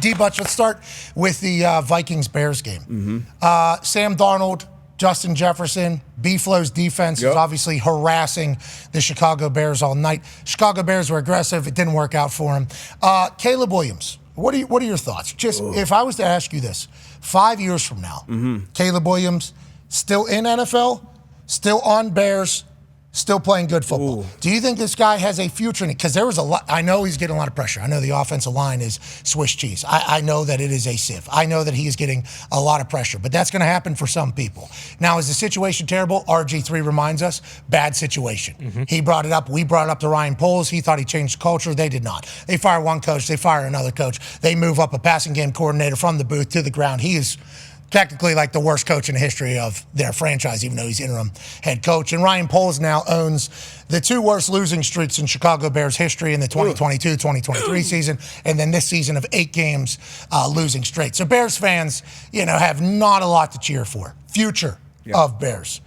D-Butch, let's start with the Vikings-Bears game. Sam Darnold, Justin Jefferson, B-Flow's defense is obviously harassing the Chicago Bears all night. Chicago Bears were aggressive. It didn't work out for them. Caleb Williams, what are your thoughts? Just if I was to ask you this, 5 years from now, Caleb Williams still in NFL, still on Bears, still playing good football. Do you think this guy has a future in it? Because there was a lot. I know he's getting a lot of pressure. I know the offensive line is Swiss cheese. I know that it is a sieve. I know that he is getting a lot of pressure. But that's going to happen for some people. Now, is the situation terrible? RG3 reminds us, bad situation. He brought it up. We brought it up to Ryan Poles. He thought he changed the culture. They did not. They fire one coach. They fire another coach. They move up a passing game coordinator from the booth to the ground. He is technically like the worst coach in the history of their franchise, even though he's interim head coach. And Ryan Poles now owns the two worst losing streaks in Chicago Bears history in the 2022-2023 season, and then this season of 8 games losing straight. So Bears fans, have not a lot to cheer for. Future of Bears.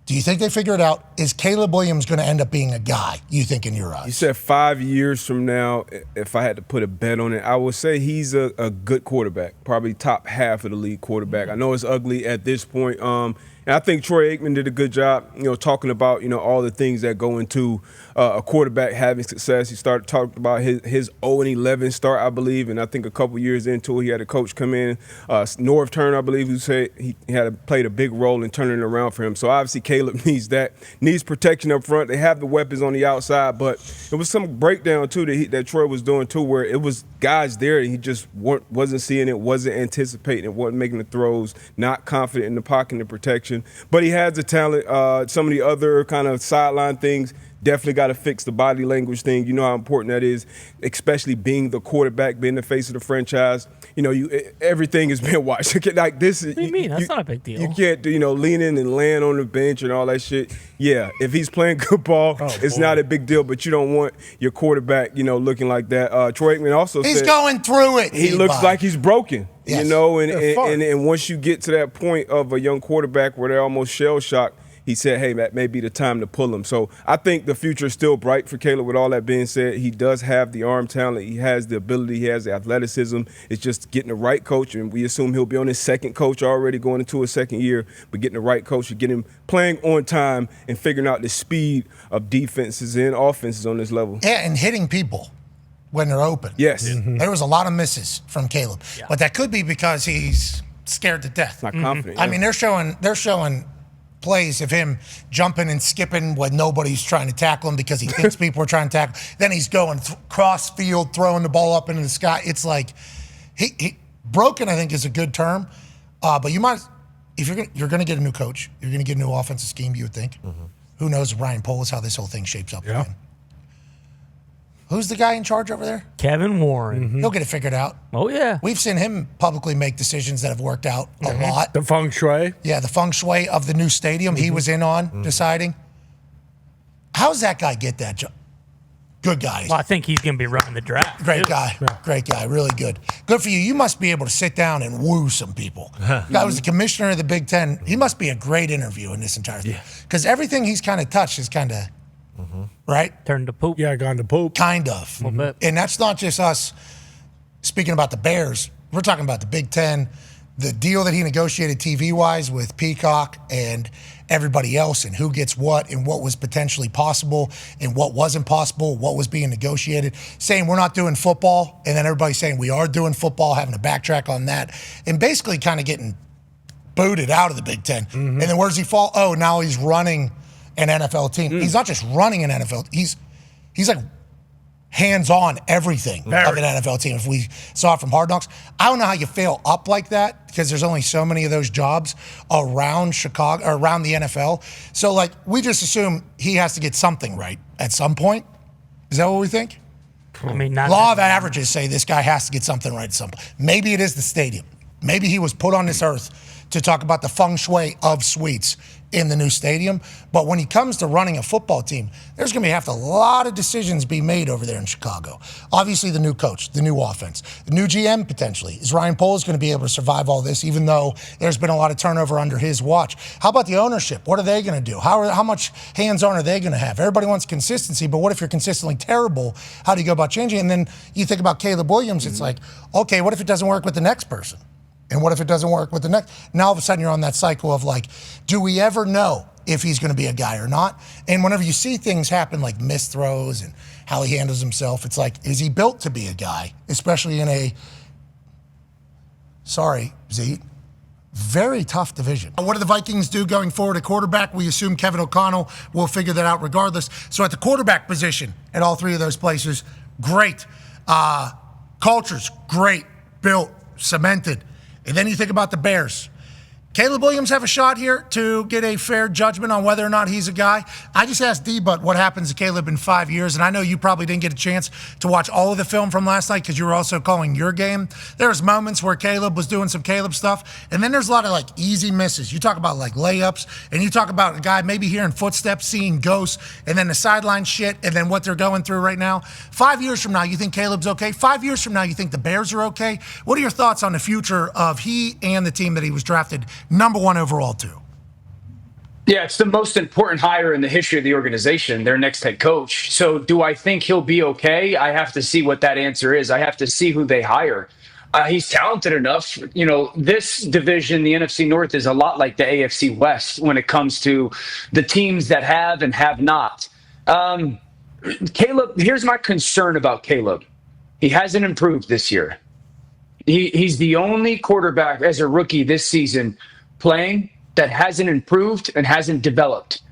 Do you think they figure it out? Is Caleb Williams going to end up being a guy, you think, in your eyes? You said 5 years from now, if I had to put a bet on it, I would say he's a good quarterback, probably top half of the league quarterback. I know it's ugly at this point. And I think Troy Aikman did a good job, talking about, all the things that go into a quarterback having success. He started talking about his 0-11 start, I believe, and I think a couple years into it, he had a coach come in, Norv Turner, I believe, who said he had played a big role in turning it around for him. So obviously Caleb needs protection up front. They have the weapons on the outside, but it was some breakdown too that Troy was doing too, where it was guys there and he just wasn't seeing it, wasn't anticipating it, wasn't making the throws, not confident in the pocket and the protection. But he has the talent. Some of the other kind of sideline things, definitely got to fix the body language thing. You know how important that is, especially being the quarterback, being the face of the franchise. Everything has been watched. Like this is. What do you mean? That's not a big deal. You can't leaning and laying on the bench and all that shit. Yeah, if he's playing good ball, it's not a big deal. But you don't want your quarterback, looking like that. Troy Aikman also he's said going through it. He looks like he's broken. Yes. And once you get to that point of a young quarterback where they're almost shell-shocked, he said, hey, that may be the time to pull him. So I think the future is still bright for Caleb. With all that being said, he does have the arm talent. He has the ability. He has the athleticism. It's just getting the right coach, and we assume he'll be on his second coach already going into his second year, but getting the right coach to get him playing on time and figuring out the speed of defenses and offenses on this level. Yeah, and hitting people when they're open. Yes. There was a lot of misses from Caleb. Yeah. But that could be because he's scared to death. Not confident. I mean, they're showing plays of him jumping and skipping when nobody's trying to tackle him because he thinks people are trying to tackle. Then he's going cross field, throwing the ball up into the sky. It's like he broken, I think, is a good term. But you might, if you're going to get a new coach, you're going to get a new offensive scheme, you would think. Who knows, Ryan Poles, how this whole thing shapes up again. Who's the guy in charge over there? Kevin Warren. He'll get it figured out. Oh, yeah. We've seen him publicly make decisions that have worked out a lot. The feng shui. Yeah, the feng shui of the new stadium he was in on deciding. How does that guy get that job? Good guy. Well, I think he's going to be running the draft. Great guy. Yeah. Great guy. Really good. Good for you. You must be able to sit down and woo some people. Guy was the commissioner of the Big Ten. He must be a great interview in this entire thing. Because everything he's kind of touched is kind of, right? Turned to poop. Yeah, gone to poop. Kind of. And that's not just us speaking about the Bears. We're talking about the Big Ten, the deal that he negotiated TV-wise with Peacock and everybody else, and who gets what and what was potentially possible and what wasn't possible, what was being negotiated, saying we're not doing football, and then everybody saying we are doing football, having to backtrack on that, and basically kind of getting booted out of the Big Ten. And then where does he fall? Oh, now he's running an NFL team. He's not just running an NFL. He's like hands-on everything of an NFL team. If we saw it from Hard Knocks, I don't know how you fail up like that because there's only so many of those jobs around Chicago or around the NFL. So like we just assume he has to get something right at some point. Is that what we think? I mean, law of averages say this guy has to get something right at some point. Maybe it is the stadium. Maybe he was put on this earth to talk about the feng shui of suites in the new stadium. But when he comes to running a football team, there's going to have to a lot of decisions be made over there in Chicago. Obviously, the new coach, the new offense, the new GM potentially. Is Ryan Poles going to be able to survive all this, even though there's been a lot of turnover under his watch? How about the ownership? What are they going to do? How much hands-on are they going to have? Everybody wants consistency, but what if you're consistently terrible? How do you go about changing it? And then you think about Caleb Williams, it's like, okay, what if it doesn't work with the next person? And what if it doesn't work with the next? Now all of a sudden you're on that cycle of like, do we ever know if he's going to be a guy or not? And whenever you see things happen like missed throws and how he handles himself, it's like, is he built to be a guy? Especially in a, sorry, Z, very tough division. What do the Vikings do going forward at quarterback? We assume Kevin O'Connell will figure that out regardless. So at the quarterback position at all three of those places, great. Cultures, great, built, cemented. And then you think about the Bears. Caleb Williams have a shot here to get a fair judgment on whether or not he's a guy. I just asked D-Butt what happens to Caleb in 5 years, and I know you probably didn't get a chance to watch all of the film from last night because you were also calling your game. There's moments where Caleb was doing some Caleb stuff, and then there's a lot of like easy misses. You talk about like layups, and you talk about a guy maybe hearing footsteps, seeing ghosts, and then the sideline shit, and then what they're going through right now. 5 years from now, you think Caleb's okay? 5 years from now, you think the Bears are okay? What are your thoughts on the future of he and the team that he was drafted number one overall to? Yeah, it's the most important hire in the history of the organization, their next head coach. So do I think he'll be okay? I have to see what that answer is. I have to see who they hire. He's talented enough. You know, this division, the NFC North, is a lot like the AFC West when it comes to the teams that have and have not. Caleb, here's my concern about Caleb. He hasn't improved this year. He's the only quarterback as a rookie this season playing that hasn't improved and hasn't developed.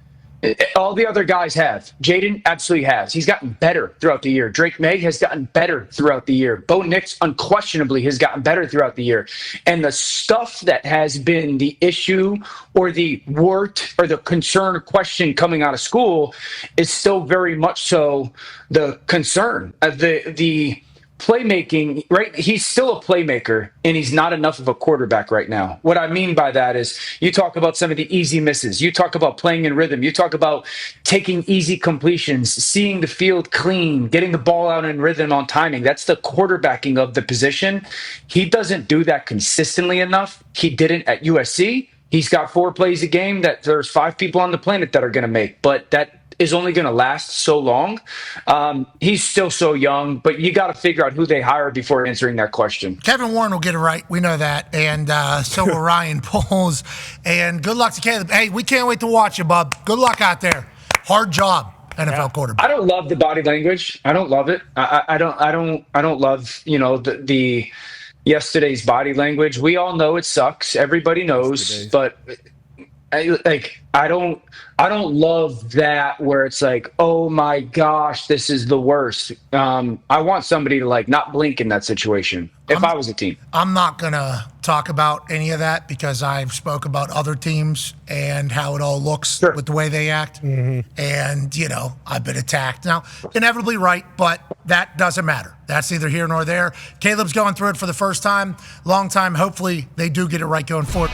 All the other guys have. Jaden absolutely has. He's gotten better throughout the year. Drake May has gotten better throughout the year. Bo Nix unquestionably has gotten better throughout the year. And the stuff that has been the issue or the wart or the concern or question coming out of school is still very much so the concern. The playmaking, right? He's still a playmaker, and he's not enough of a quarterback right now. What I mean by that is you talk about some of the easy misses. You talk about playing in rhythm. You talk about taking easy completions, seeing the field clean, getting the ball out in rhythm on timing. That's the quarterbacking of the position. He doesn't do that consistently enough. He didn't at USC. He's got 4 plays a game that there's 5 people on the planet that are going to make, but that is only going to last so long. He's still so young, but you got to figure out who they hire before answering that question. Kevin Warren will get it right. We know that. And so will Ryan Poles. And good luck to Caleb. Hey, we can't wait to watch you, bub. Good luck out there. Hard job, NFL quarterback. I don't love the body language. I don't love it. I don't love, you know, the yesterday's body language. We all know it sucks. Everybody knows, but I don't love that where it's like, oh my gosh, this is the worst. I want somebody to like not blink in that situation if I was a team. I'm not going to talk about any of that because I've spoke about other teams and how it all looks with the way they act. Mm-hmm. And, you know, I've been attacked. Now, inevitably right, but that doesn't matter. That's neither here nor there. Caleb's going through it for the first time, long time. Hopefully they do get it right going forward.